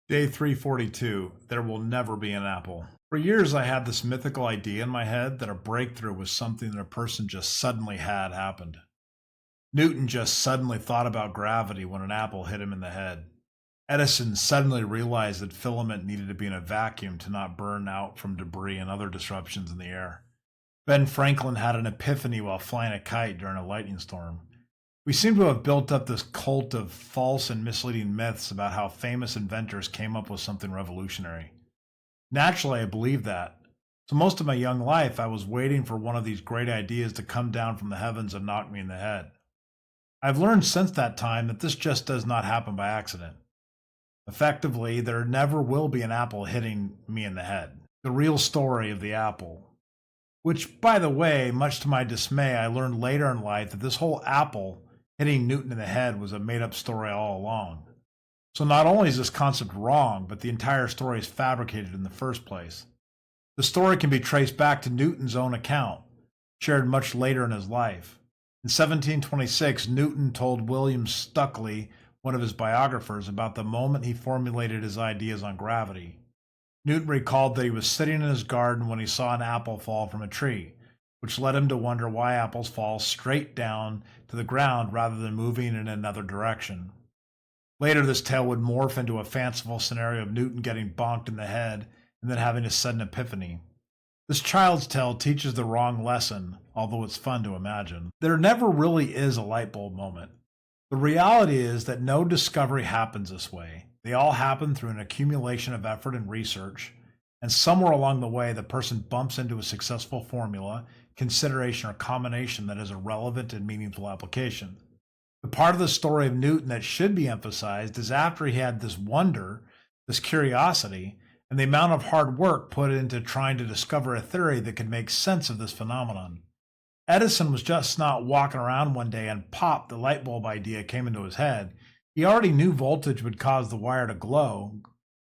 Day 342. There will never be an apple. For years, I had this mythical idea in my head that a breakthrough was something that a person just suddenly had happened. Newton just suddenly thought about gravity when an apple hit him in the head. Edison suddenly realized that filament needed to be in a vacuum to not burn out from debris and other disruptions in the air. Ben Franklin had an epiphany while flying a kite during a lightning storm. We seem to have built up this cult of false and misleading myths about how famous inventors came up with something revolutionary. Naturally, I believed that. So most of my young life, I was waiting for one of these great ideas to come down from the heavens and knock me in the head. I've learned since that time that this just does not happen by accident. Effectively, there never will be an apple hitting me in the head. The real story of the apple. Which, by the way, much to my dismay, I learned later in life that this whole apple hitting Newton in the head was a made-up story all along. So not only is this concept wrong, but the entire story is fabricated in the first place. The story can be traced back to Newton's own account, shared much later in his life. In 1726, Newton told William Stukeley, one of his biographers, about the moment he formulated his ideas on gravity. Newton recalled that he was sitting in his garden when he saw an apple fall from a tree, which led him to wonder why apples fall straight down to the ground rather than moving in another direction. Later, this tale would morph into a fanciful scenario of Newton getting bonked in the head and then having a sudden epiphany. This child's tale teaches the wrong lesson, although it's fun to imagine. There never really is a light bulb moment. The reality is that no discovery happens this way. They all happen through an accumulation of effort and research, and somewhere along the way, the person bumps into a successful formula, consideration, or combination that has a relevant and meaningful application. The part of the story of Newton that should be emphasized is after he had this wonder, this curiosity, and the amount of hard work put into trying to discover a theory that could make sense of this phenomenon. Edison was just not walking around one day and pop, the light bulb idea came into his head. He already knew voltage would cause the wire to glow,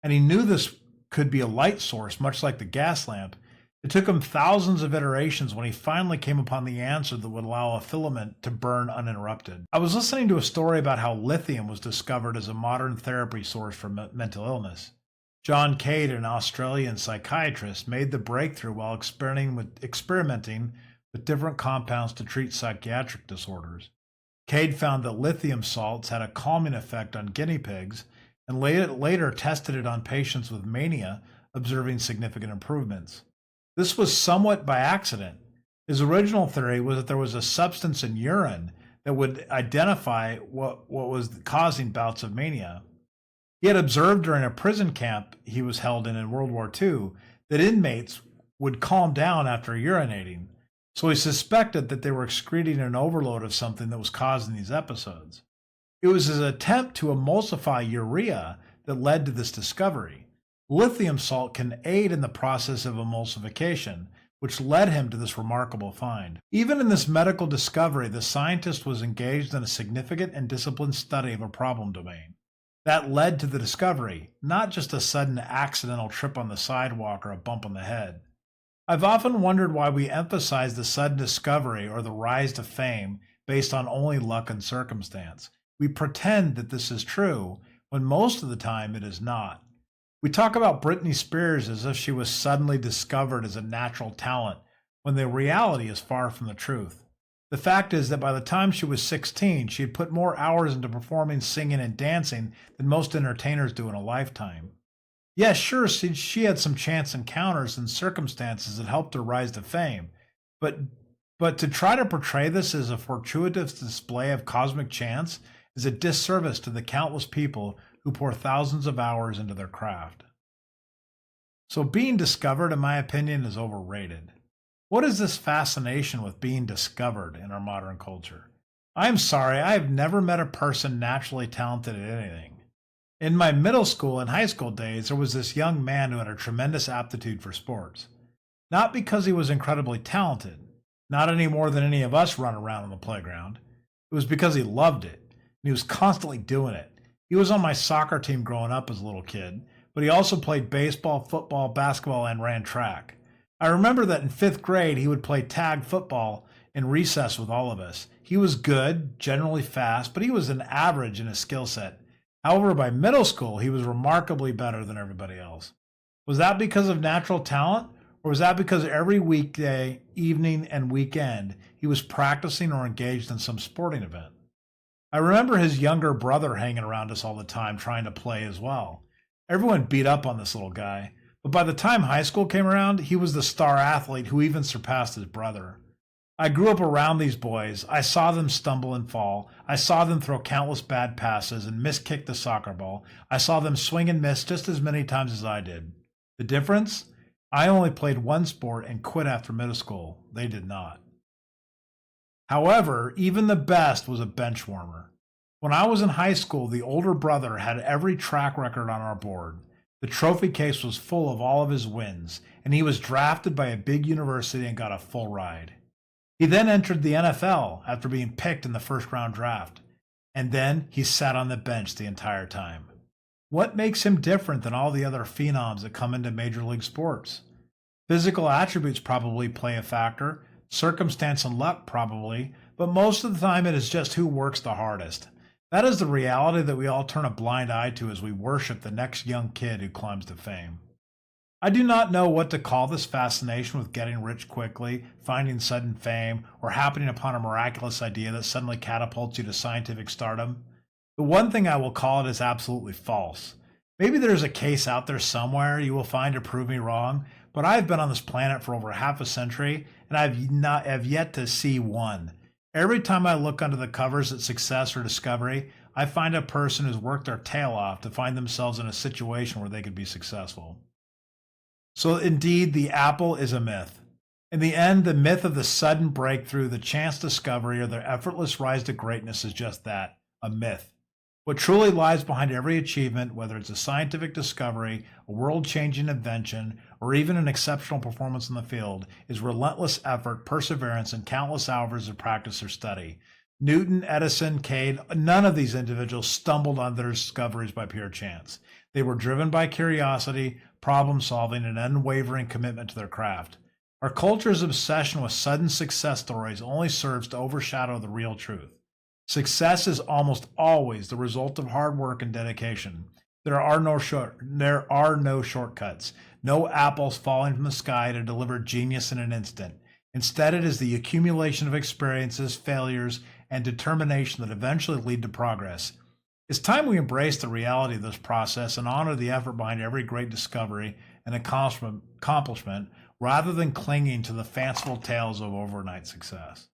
and he knew this could be a light source, much like the gas lamp. It took him thousands of iterations when he finally came upon the answer that would allow a filament to burn uninterrupted. I was listening to a story about how lithium was discovered as a modern therapy source for mental illness. John Cade, an Australian psychiatrist, made the breakthrough while experimenting with different compounds to treat psychiatric disorders. Cade found that lithium salts had a calming effect on guinea pigs and later tested it on patients with mania, observing significant improvements. This was somewhat by accident. His original theory was that there was a substance in urine that would identify what was causing bouts of mania. He had observed during a prison camp he was held in World War II that inmates would calm down after urinating, so he suspected that they were excreting an overload of something that was causing these episodes. It was his attempt to emulsify urea that led to this discovery. Lithium salt can aid in the process of emulsification, which led him to this remarkable find. Even in this medical discovery, the scientist was engaged in a significant and disciplined study of a problem domain. That led to the discovery, not just a sudden accidental trip on the sidewalk or a bump on the head. I've often wondered why we emphasize the sudden discovery or the rise to fame based on only luck and circumstance. We pretend that this is true, when most of the time it is not. We talk about Britney Spears as if she was suddenly discovered as a natural talent, when the reality is far from the truth. The fact is that by the time she was 16, she had put more hours into performing, singing, and dancing than most entertainers do in a lifetime. Yes, sure, she had some chance encounters and circumstances that helped her rise to fame, but to try to portray this as a fortuitous display of cosmic chance is a disservice to the countless people who pour thousands of hours into their craft. So being discovered, in my opinion, is overrated. What is this fascination with being discovered in our modern culture? I'm sorry, I have never met a person naturally talented at anything. In my middle school and high school days, there was this young man who had a tremendous aptitude for sports. Not because he was incredibly talented, not any more than any of us run around on the playground. It was because he loved it, and he was constantly doing it. He was on my soccer team growing up as a little kid, but he also played baseball, football, basketball, and ran track. I remember that in 5th grade, he would play tag football in recess with all of us. He was good, generally fast, but he was an average in his skill set. However, by middle school, he was remarkably better than everybody else. Was that because of natural talent, or was that because every weekday, evening, and weekend he was practicing or engaged in some sporting event? I remember his younger brother hanging around us all the time trying to play as well. Everyone beat up on this little guy, but by the time high school came around, he was the star athlete who even surpassed his brother. I grew up around these boys. I saw them stumble and fall. I saw them throw countless bad passes and miskick the soccer ball. I saw them swing and miss just as many times as I did. The difference? I only played one sport and quit after middle school. They did not. However, even the best was a bench warmer. When I was in high school, the older brother had every track record on our board. The trophy case was full of all of his wins, and he was drafted by a big university and got a full ride. He then entered the NFL after being picked in the first round draft, and then he sat on the bench the entire time. What makes him different than all the other phenoms that come into major league sports? Physical attributes probably play a factor, circumstance and luck probably, but most of the time it is just who works the hardest. That is the reality that we all turn a blind eye to as we worship the next young kid who climbs to fame. I do not know what to call this fascination with getting rich quickly, finding sudden fame, or happening upon a miraculous idea that suddenly catapults you to scientific stardom. The one thing I will call it is absolutely false. Maybe there's a case out there somewhere you will find to prove me wrong, but I have been on this planet for over half a century, and I have yet to see one. Every time I look under the covers at success or discovery, I find a person who's worked their tail off to find themselves in a situation where they could be successful. So indeed, the apple is a myth. In the end, the myth of the sudden breakthrough, the chance discovery, or the effortless rise to greatness is just that, a myth. What truly lies behind every achievement, whether it's a scientific discovery, a world-changing invention, or even an exceptional performance in the field, is relentless effort, perseverance, and countless hours of practice or study. Newton, Edison, Cade, none of these individuals stumbled on their discoveries by pure chance. They were driven by curiosity, problem solving, and unwavering commitment to their craft. Our culture's obsession with sudden success stories only serves to overshadow the real truth. Success is almost always the result of hard work and dedication. There are no shortcuts, no apples falling from the sky to deliver genius in an instant. Instead, it is the accumulation of experiences, failures, and determination that eventually lead to progress. It's time we embrace the reality of this process and honor the effort behind every great discovery and accomplishment rather than clinging to the fanciful tales of overnight success.